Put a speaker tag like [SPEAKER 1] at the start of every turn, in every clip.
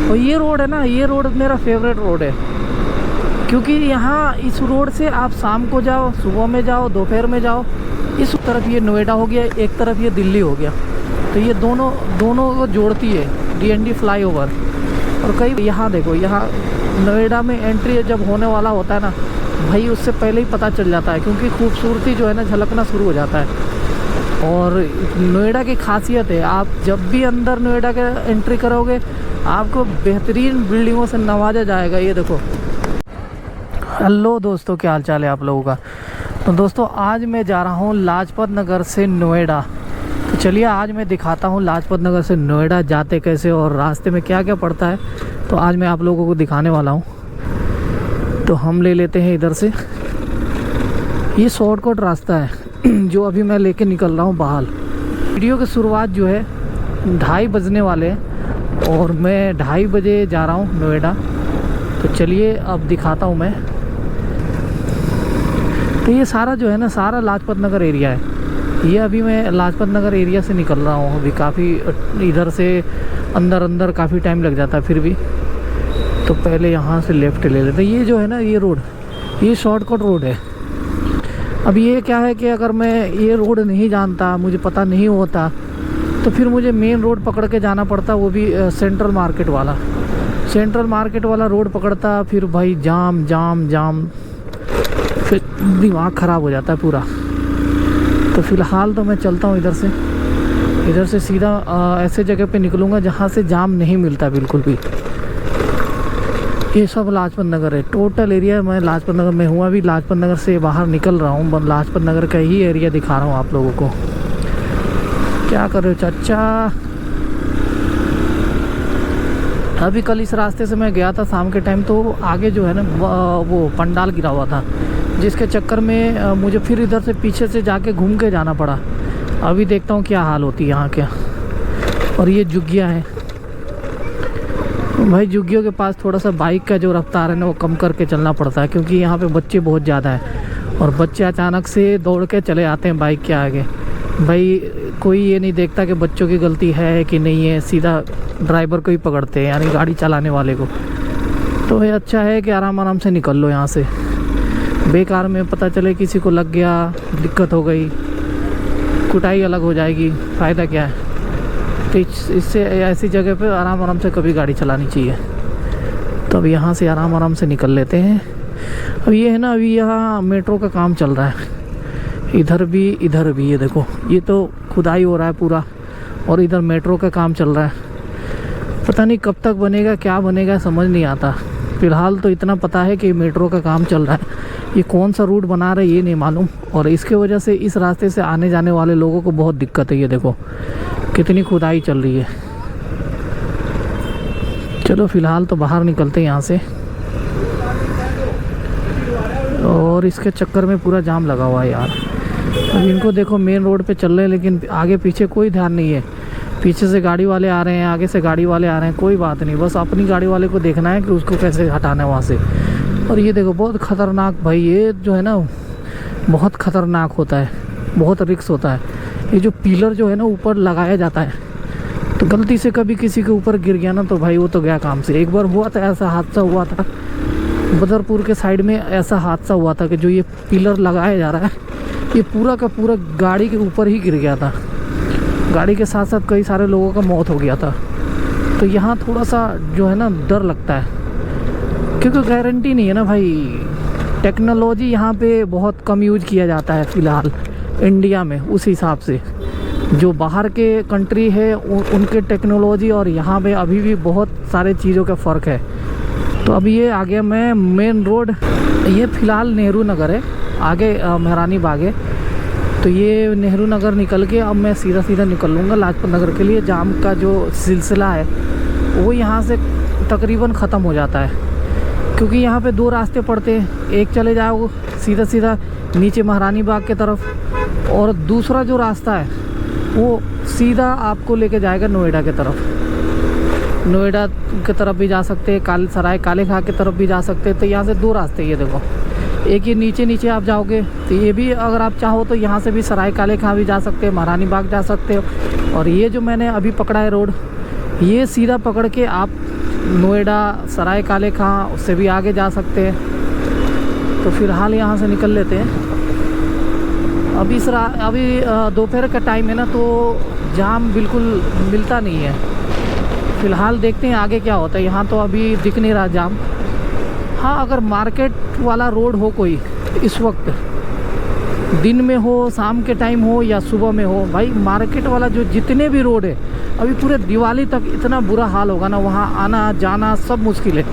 [SPEAKER 1] और ये रोड है ना, ये रोड मेरा फेवरेट रोड है, क्योंकि यहाँ इस रोड से आप शाम को जाओ, सुबह में जाओ, दोपहर में जाओ। इस तरफ ये नोएडा हो गया, एक तरफ ये दिल्ली हो गया, तो ये दोनों को जोड़ती है DND फ्लाईओवर। और कई यहाँ देखो, यहाँ नोएडा में एंट्री जब होने वाला होता है ना भाई, उससे पहले ही पता चल जाता है, क्योंकि खूबसूरती जो है ना झलकना शुरू हो जाता है। और नोएडा की खासियत है, आप जब भी अंदर नोएडा के एंट्री करोगे आपको बेहतरीन बिल्डिंगों से नवाजा जाएगा। ये देखो। हेलो दोस्तों, क्या हाल चाल है आप लोगों का। तो दोस्तों आज मैं जा रहा हूँ लाजपत नगर से नोएडा। तो चलिए आज मैं दिखाता हूँ लाजपत नगर से नोएडा जाते कैसे और रास्ते में क्या क्या पड़ता है, तो आज मैं आप लोगों को दिखाने वाला हूँ। तो हम ले लेते हैं इधर से, ये शॉर्टकट रास्ता है जो अभी मैं लेके निकल रहा हूँ बाहर। वीडियो की शुरुआत जो है 2:30 बजने वाले हैं और मैं 2:30 बजे जा रहा हूँ नोएडा। तो चलिए अब दिखाता हूँ मैं। तो ये सारा जो है ना, सारा लाजपत नगर एरिया है। ये अभी मैं लाजपत नगर एरिया से निकल रहा हूँ। अभी काफ़ी इधर से अंदर काफ़ी टाइम लग जाता है फिर भी। तो पहले यहाँ से लेफ़्ट ले लेते। ये जो है ना, ये रोड, ये शॉर्टकट रोड है। अब ये क्या है कि अगर मैं ये रोड नहीं जानता, मुझे पता नहीं होता, तो फिर मुझे मेन रोड पकड़ के जाना पड़ता, वो भी सेंट्रल मार्केट वाला रोड पकड़ता। फिर भाई जाम, फिर दिमाग ख़राब हो जाता है पूरा। तो फ़िलहाल तो मैं चलता हूँ इधर से सीधा ऐसे जगह पे निकलूँगा जहाँ से जाम नहीं मिलता बिल्कुल भी। ये सब लाजपत नगर है, टोटल एरिया। मैं लाजपत नगर में हूँ, अभी लाजपत नगर से बाहर निकल रहा हूँ। लाजपत नगर का ही एरिया दिखा रहा हूँ आप लोगों को। क्या कर रहे हो चाचा। अभी कल इस रास्ते से मैं गया था शाम के टाइम, तो आगे जो है ना वो पंडाल गिरा हुआ था, जिसके चक्कर में मुझे फिर इधर से पीछे से जाके घूम के जाना पड़ा। अभी देखता हूँ क्या हाल होती है यहाँ क्या। और ये जुग्गिया है भाई, जुग्गियों के पास थोड़ा सा बाइक का जो रफ्तार है ना वो कम करके चलना पड़ता है, क्योंकि यहाँ पे बच्चे बहुत ज़्यादा हैं और बच्चे अचानक से दौड़ के चले आते हैं बाइक के आगे। भाई कोई ये नहीं देखता कि बच्चों की गलती है कि नहीं है, सीधा ड्राइवर को ही पकड़ते हैं, यानी गाड़ी चलाने वाले को। तो ये अच्छा है कि आराम से निकल लो यहाँ से, बेकार में पता चले किसी को लग गया, दिक्कत हो गई, कुटाई अलग हो जाएगी, फ़ायदा क्या है। तो इससे ऐसी जगह पे आराम से कभी गाड़ी चलानी चाहिए। तो अब यहाँ से आराम से निकल लेते हैं। अब ये है ना, अभी यहाँ मेट्रो का काम चल रहा है, इधर भी ये देखो, ये तो खुदाई हो रहा है पूरा, और इधर मेट्रो का काम चल रहा है। पता नहीं कब तक बनेगा, क्या बनेगा समझ नहीं आता। फ़िलहाल तो इतना पता है कि मेट्रो का काम चल रहा है। ये कौन सा रूट बना रहे ये नहीं मालूम, और इसके वजह से इस रास्ते से आने जाने वाले लोगों को बहुत दिक्कत है। ये देखो कितनी खुदाई चल रही है। चलो फ़िलहाल तो बाहर निकलते हैं यहाँ से। और इसके चक्कर में पूरा जाम लगा हुआ है यार। अब इनको देखो मेन रोड पे चल रहे हैं, लेकिन आगे पीछे कोई ध्यान नहीं है। पीछे से गाड़ी वाले आ रहे हैं, आगे से गाड़ी वाले आ रहे हैं, कोई बात नहीं, बस अपनी गाड़ी वाले को देखना है कि उसको कैसे हटाना है वहाँ से। और ये देखो बहुत ख़तरनाक भाई, ये जो है ना बहुत ख़तरनाक होता है, बहुत रिस्क होता है। ये जो पिलर जो है ना ऊपर लगाया जाता है, तो गलती से कभी किसी के ऊपर गिर गया ना तो भाई वो तो गया काम से। एक बार हुआ था, ऐसा हादसा हुआ था बदरपुर के साइड में, ऐसा हादसा हुआ था कि जो ये पिलर लगाया जा रहा है ये पूरा का पूरा गाड़ी के ऊपर ही गिर गया था। गाड़ी के साथ साथ कई सारे लोगों का मौत हो गया था। तो यहाँ थोड़ा सा जो है ना डर लगता है, क्योंकि गारंटी नहीं है ना भाई। टेक्नोलॉजी यहाँ पे बहुत कम यूज किया जाता है फ़िलहाल इंडिया में, उस हिसाब से जो बाहर के कंट्री है उनके टेक्नोलॉजी और यहाँ पे अभी भी बहुत सारे चीज़ों का फ़र्क है। तो अभी ये आ गया मैं मेन रोड। ये फ़िलहाल नेहरू नगर है, आगे महारानी बाग है। तो ये नेहरू नगर निकल के अब मैं सीधा निकल लूँगा लाजपत नगर के लिए। जाम का जो सिलसिला है वो यहाँ से तकरीबन ख़त्म हो जाता है, क्योंकि यहाँ पे 2 रास्ते पड़ते हैं। एक चले जाओ सीधा नीचे महारानी बाग की तरफ, और दूसरा जो रास्ता है वो सीधा आपको लेके जाएगा नोएडा की तरफ। नोएडा की तरफ भी जा सकते हैं, सराय काले खां की तरफ भी जा सकते हैं। तो यहाँ से 2 रास्ते, ये देखो, एक ये नीचे आप जाओगे तो ये भी अगर आप चाहो तो यहाँ से भी सराय काले खां भी जा सकते हैं, महारानी बाग जा सकते हो। और ये जो मैंने अभी पकड़ा है रोड, ये सीधा पकड़ के आप नोएडा, सराय काले खां, उससे भी आगे जा सकते हैं। तो फ़िलहाल यहाँ से निकल लेते हैं। अभी दोपहर का टाइम है ना, तो जाम बिल्कुल मिलता नहीं है। फ़िलहाल देखते हैं आगे क्या होता है। यहाँ तो अभी दिख नहीं रहा जाम। हाँ, अगर मार्केट वाला रोड हो कोई इस वक्त, दिन में हो, शाम के टाइम हो या सुबह में हो, भाई मार्केट वाला जो जितने भी रोड है अभी पूरे दिवाली तक इतना बुरा हाल होगा ना, वहाँ आना जाना सब मुश्किल है,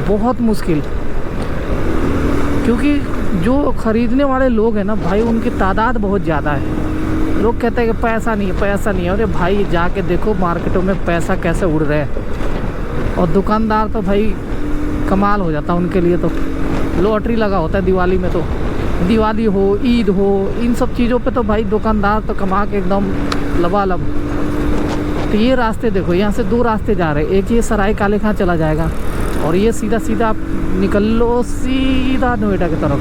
[SPEAKER 1] बहुत मुश्किल। क्योंकि जो ख़रीदने वाले लोग हैं ना भाई, उनकी तादाद बहुत ज़्यादा है। लोग कहते हैं कि पैसा नहीं है, पैसा नहीं है। अरे भाई जाके देखो मार्केटों में पैसा कैसे उड़ रहे हैं। और दुकानदार तो भाई कमाल हो जाता है उनके लिए, तो लॉटरी लगा होता है दिवाली में। तो दिवाली हो, ईद हो, इन सब चीज़ों पे तो भाई दुकानदार तो कमा के एकदम लबालब। तो ये रास्ते देखो, यहाँ से 2 रास्ते जा रहे हैं। एक ये सराय काले खां चला जाएगा और ये सीधा सीधा आप निकल लो सीधा नोएडा की तरफ।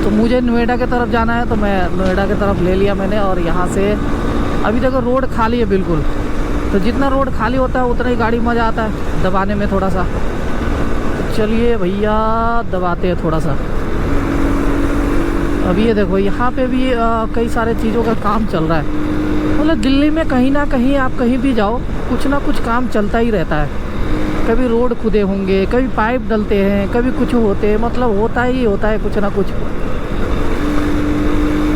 [SPEAKER 1] तो मुझे नोएडा की तरफ जाना है, तो मैं नोएडा की तरफ ले लिया मैंने। और यहाँ से अभी देखो रोड खाली है बिल्कुल। तो जितना रोड खाली होता है उतना ही गाड़ी मज़ा आता है दबाने में थोड़ा सा। तो चलिए भैया दबाते हैं थोड़ा सा। अभी ये देखो यहाँ पे भी कई सारे चीज़ों का काम चल रहा है। मतलब दिल्ली में कहीं ना कहीं आप कहीं भी जाओ, कुछ ना कुछ काम चलता ही रहता है। कभी रोड खुदे होंगे, कभी पाइप डलते हैं, कभी कुछ होते हैं, मतलब होता ही होता है कुछ ना कुछ।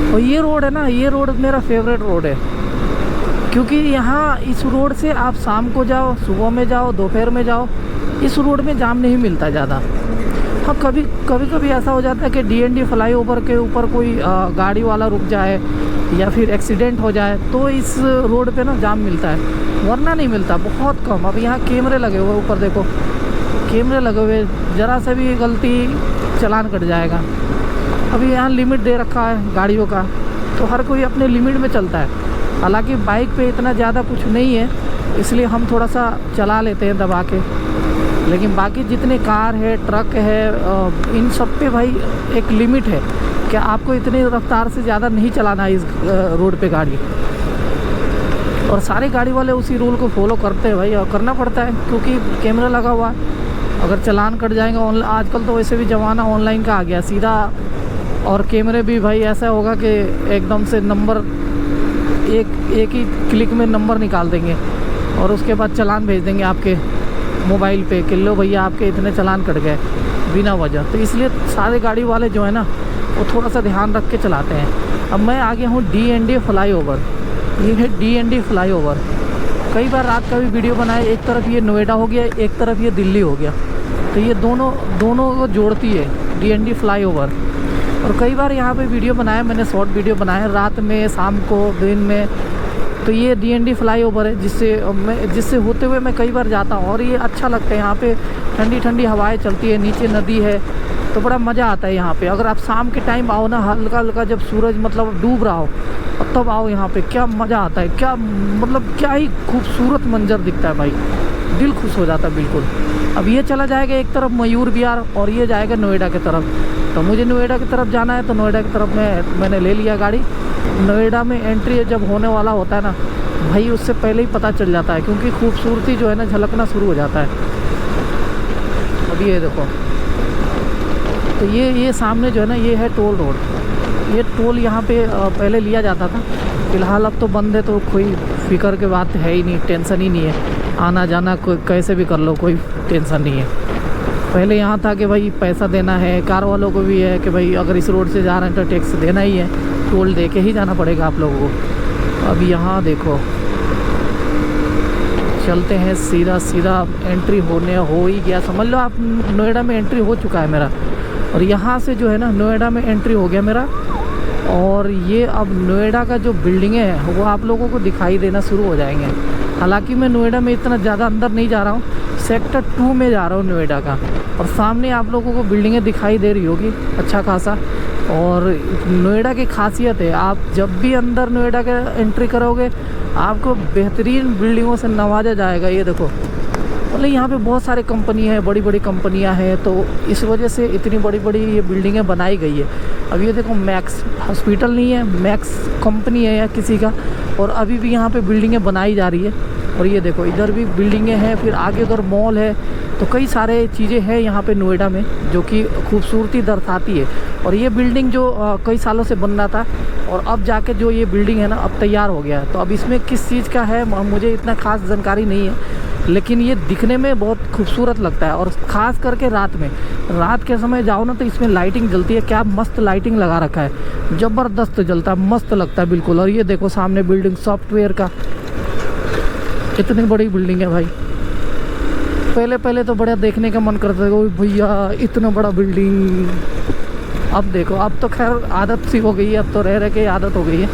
[SPEAKER 1] और ये रोड है ना, ये रोड मेरा फेवरेट रोड है। क्योंकि यहाँ इस रोड से आप शाम को जाओ, सुबह में जाओ, दोपहर में जाओ, इस रोड में जाम नहीं मिलता ज़्यादा। हाँ, कभी ऐसा हो जाता है कि DND फ्लाईओवर के ऊपर कोई गाड़ी वाला रुक जाए या फिर एक्सीडेंट हो जाए, तो इस रोड पे ना जाम मिलता है, वरना नहीं मिलता, बहुत कम। अब यहाँ कैमरे लगे हुए, ऊपर देखो कैमरे लगे हुए, ज़रा से भी गलती चालान कट जाएगा। अभी यहाँ लिमिट दे रखा है गाड़ियों का, तो हर कोई अपने लिमिट में चलता है। हालांकि बाइक पे इतना ज़्यादा कुछ नहीं है, इसलिए हम थोड़ा सा चला लेते हैं दबा के। लेकिन बाकी जितने कार है, ट्रक है, इन सब पे भाई एक लिमिट है कि आपको इतनी रफ्तार से ज़्यादा नहीं चलाना है इस रोड पे गाड़ी। और सारे गाड़ी वाले उसी रूल को फॉलो करते हैं भाई, और करना पड़ता है क्योंकि कैमरा लगा हुआ है। अगर चालान कट जाएंगे, आजकल तो वैसे भी ज़माना ऑनलाइन का आ गया सीधा। और कैमरे भी भाई ऐसा होगा कि एकदम से नंबर एक ही क्लिक में नंबर निकाल देंगे और उसके बाद चालान भेज देंगे आपके मोबाइल पे कि लो भैया आपके इतने चालान कट गए बिना वजह। तो इसलिए सारे गाड़ी वाले जो है ना, वो थोड़ा सा ध्यान रख के चलाते हैं। अब मैं आ गया हूँ DND फ्लाईओवर। ये है DND फ्लाईओवर। कई बार रात का भी वीडियो बनाया, एक तरफ ये नोएडा हो गया, एक तरफ ये दिल्ली हो गया। तो ये दोनों को जोड़ती है DND फ्लाईओवर। और कई बार यहाँ पे वीडियो बनाया मैंने, शॉर्ट वीडियो बनाया रात में, शाम को, दिन में। तो ये DND फ्लाईओवर है जिससे होते हुए मैं कई बार जाता हूँ और ये अच्छा लगता है। यहाँ पे ठंडी ठंडी हवाएं चलती है, नीचे नदी है, तो बड़ा मज़ा आता है यहाँ पे। अगर आप शाम के टाइम आओ ना, हल्का हल्का जब सूरज मतलब डूब रहा हो, और तब आओ यहाँ पे, क्या मज़ा आता है, क्या मतलब क्या ही खूबसूरत मंजर दिखता है भाई, दिल खुश हो जाता है बिल्कुल। अब ये चला जाएगा एक तरफ मयूर विहार और ये जाएगा नोएडा की तरफ। तो मुझे नोएडा की तरफ जाना है, तो नोएडा की तरफ मैंने ले लिया गाड़ी। नोएडा में एंट्री जब होने वाला होता है ना भाई, उससे पहले ही पता चल जाता है, क्योंकि खूबसूरती जो है ना झलकना शुरू हो जाता है। अभी ये देखो, तो ये सामने जो है ना, ये है टोल रोड। ये टोल यहाँ पे पहले लिया जाता था, फ़िलहाल अब तो बंद है, तो कोई फ़िक्र की बात है ही नहीं, टेंशन ही नहीं है। आना जाना कोई कैसे भी कर लो, कोई टेंशन नहीं है। पहले यहाँ था कि भाई पैसा देना है, कार वालों को भी है कि भाई अगर इस रोड से जा रहे हैं तो टैक्स देना ही है, टोल दे के ही जाना पड़ेगा आप लोगों को। अब यहाँ देखो, चलते हैं सीधा सीधा। एंट्री हो ही गया, समझ लो आप नोएडा में एंट्री हो चुका है मेरा। और यहाँ से जो है ना नोएडा में एंट्री हो गया मेरा। और ये अब नोएडा का जो बिल्डिंगें हैं वो आप लोगों को दिखाई देना शुरू हो जाएंगे। हालांकि मैं नोएडा में इतना ज़्यादा अंदर नहीं जा रहा हूँ, सेक्टर 2 में जा रहा हूँ नोएडा का। और सामने आप लोगों को बिल्डिंगें दिखाई दे रही होगी अच्छा खासा। और नोएडा की खासियत है, आप जब भी अंदर नोएडा का एंट्री करोगे आपको बेहतरीन बिल्डिंगों से नवाजा जाएगा। ये देखो, मतलब यहाँ पे बहुत सारे कंपनी है, बड़ी बड़ी कंपनियाँ हैं, तो इस वजह से इतनी बड़ी बड़ी ये बिल्डिंगें बनाई गई है। अब ये देखो, मैक्स हॉस्पिटल नहीं है, मैक्स कंपनी है या किसी का, और अभी भी यहाँ पे बिल्डिंगें बनाई जा रही है। और ये देखो इधर भी बिल्डिंगें हैं, फिर आगे उधर मॉल है। तो कई सारे चीज़ें हैं यहाँ पे नोएडा में जो कि खूबसूरती दर्शाती है। और ये बिल्डिंग जो कई सालों से बन रहा था और अब जाके जो ये बिल्डिंग है ना अब तैयार हो गया है। तो अब इसमें किस चीज़ का है मुझे इतना खास जानकारी नहीं है, लेकिन ये दिखने में बहुत खूबसूरत लगता है। और ख़ास करके रात के समय जाओ ना तो इसमें लाइटिंग जलती है, क्या मस्त लाइटिंग लगा रखा है, ज़बरदस्त जलता है, मस्त लगता है बिल्कुल। और ये देखो सामने बिल्डिंग सॉफ्टवेयर का, इतनी बड़ी बिल्डिंग है भाई। पहले तो बड़ा देखने का मन करता था, भैया इतना बड़ा बिल्डिंग। अब देखो अब तो खैर आदत सी हो गई है, अब तो रह के आदत हो गई है।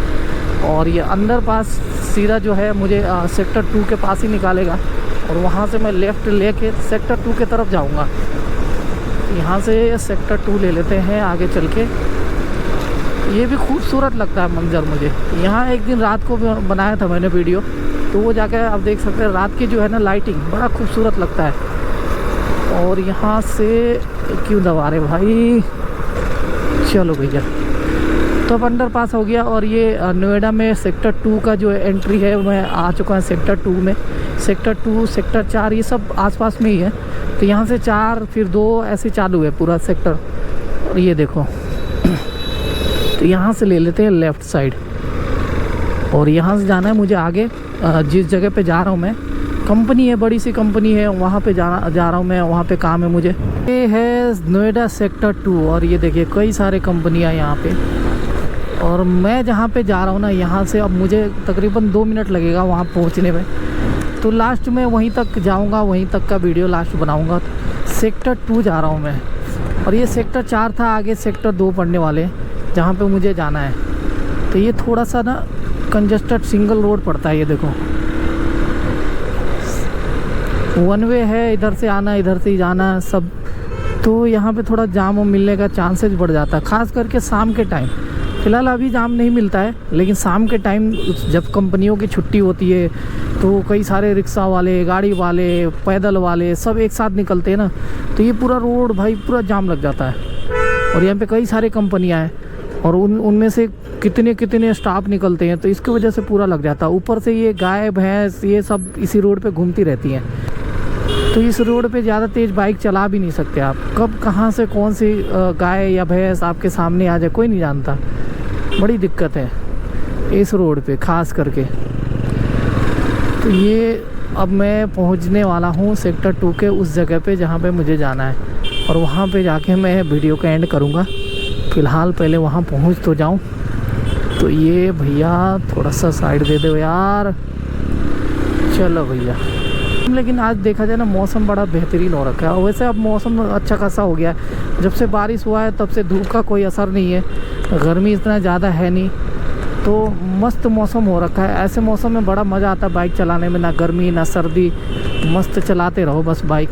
[SPEAKER 1] और ये अंदर पास सीधा जो है मुझे सेक्टर 2 के पास ही निकालेगा और वहाँ से मैं लेफ़्ट लेके सेक्टर 2 के तरफ जाऊँगा। यहाँ से सेक्टर 2 ले लेते हैं आगे चल के। ये भी खूबसूरत लगता है मंजर मुझे। यहाँ एक दिन रात को बनाया था मैंने वीडियो, तो वो जाकर आप देख सकते हैं रात की जो है ना लाइटिंग बड़ा खूबसूरत लगता है। और यहाँ से क्यों दबा रहे भाई, चलो भैया। तो अब अंडर पास हो गया और ये नोएडा में सेक्टर 2 का जो एंट्री है मैं आ चुका है सेक्टर 2 में। सेक्टर 2 सेक्टर 4 ये सब आसपास में ही है। तो यहाँ से 4 फिर 2 ऐसे चालू है पूरा सेक्टर। और ये देखो तो यहाँ से ले लेते हैं लेफ़्ट साइड और यहाँ से जाना है मुझे आगे। जिस जगह पे जा रहा हूँ मैं, कंपनी है, बड़ी सी कंपनी है, वहाँ पे जा रहा हूँ मैं, वहाँ पे काम है मुझे। ये है नोएडा सेक्टर 2 और ये देखिए कई सारे कंपनियाँ यहाँ पे। और मैं जहाँ पे जा रहा हूँ ना यहाँ से अब मुझे तकरीबन 2 मिनट लगेगा वहाँ पहुँचने में। तो लास्ट में वहीं तक जाऊँगा, वहीं तक का वीडियो लास्ट बनाऊँगा। सेक्टर 2 जा रहा हूँ मैं और ये सेक्टर 4 था, आगे सेक्टर 2 पड़ने वाले जहाँ पे मुझे जाना है। तो ये थोड़ा सा ना कंजस्टेड सिंगल रोड पड़ता है। ये देखो 1 वे है, इधर से आना इधर से ही जाना सब। तो यहाँ पे थोड़ा जाम मिलने का चांसेस बढ़ जाता है, ख़ास करके शाम के टाइम। फ़िलहाल अभी जाम नहीं मिलता है, लेकिन शाम के टाइम जब कंपनियों की छुट्टी होती है तो कई सारे रिक्शा वाले, गाड़ी वाले, पैदल वाले सब एक साथ निकलते हैं ना, तो ये पूरा रोड भाई पूरा जाम लग जाता है। और यहाँ पे कई सारे कंपनियाँ हैं और उनमें से कितने स्टाफ निकलते हैं, तो इसकी वजह से पूरा लग जाता है। ऊपर से ये गाय भैंस ये सब इसी रोड पे घूमती रहती हैं। तो इस रोड पे ज़्यादा तेज़ बाइक चला भी नहीं सकते आप, कब कहाँ से कौन सी गाय या भैंस आपके सामने आ जाए कोई नहीं जानता। बड़ी दिक्कत है इस रोड पे ख़ास करके। तो ये अब मैं पहुंचने वाला हूँ सेक्टर 2 के उस जगह पे जहाँ पे मुझे जाना है और वहाँ पे जाके मैं वीडियो का एंड करूँगा। फ़िलहाल पहले वहाँ पहुँच तो जाऊँ। तो ये भैया थोड़ा सा साइड दे दो यार, चलो भैया। लेकिन आज देखा जाए ना मौसम बड़ा बेहतरीन हो रखा है। वैसे अब मौसम अच्छा खासा हो गया है, जब से बारिश हुआ है तब से धूप का कोई असर नहीं है, गर्मी इतना ज़्यादा है नहीं, तो मस्त मौसम हो रखा है। ऐसे मौसम में बड़ा मज़ा आता है बाइक चलाने में, ना गर्मी ना सर्दी, मस्त चलाते रहो बस बाइक।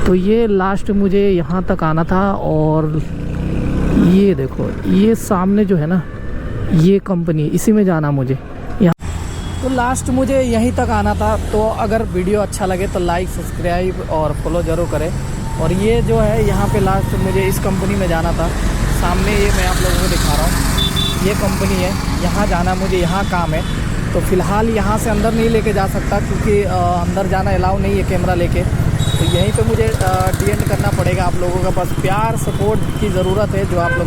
[SPEAKER 1] तो ये लास्ट मुझे यहाँ तक आना था और ये देखो ये सामने जो है ना ये कंपनी, इसी में जाना मुझे। तो लास्ट मुझे यहीं तक आना था। तो अगर वीडियो अच्छा लगे तो लाइक सब्सक्राइब और फॉलो ज़रूर करें। और ये जो है यहाँ पे लास्ट मुझे इस कंपनी में जाना था, सामने ये मैं आप लोगों को दिखा रहा हूँ, ये कंपनी है, यहाँ जाना मुझे, यहाँ काम है। तो फ़िलहाल यहाँ से अंदर नहीं लेके जा सकता क्योंकि अंदर जाना अलाउ नहीं है कैमरा लेके। तो यहीं पे मुझे डी एंड करना पड़ेगा। आप लोगों का बस प्यार सपोर्ट की ज़रूरत है, जो आप लोग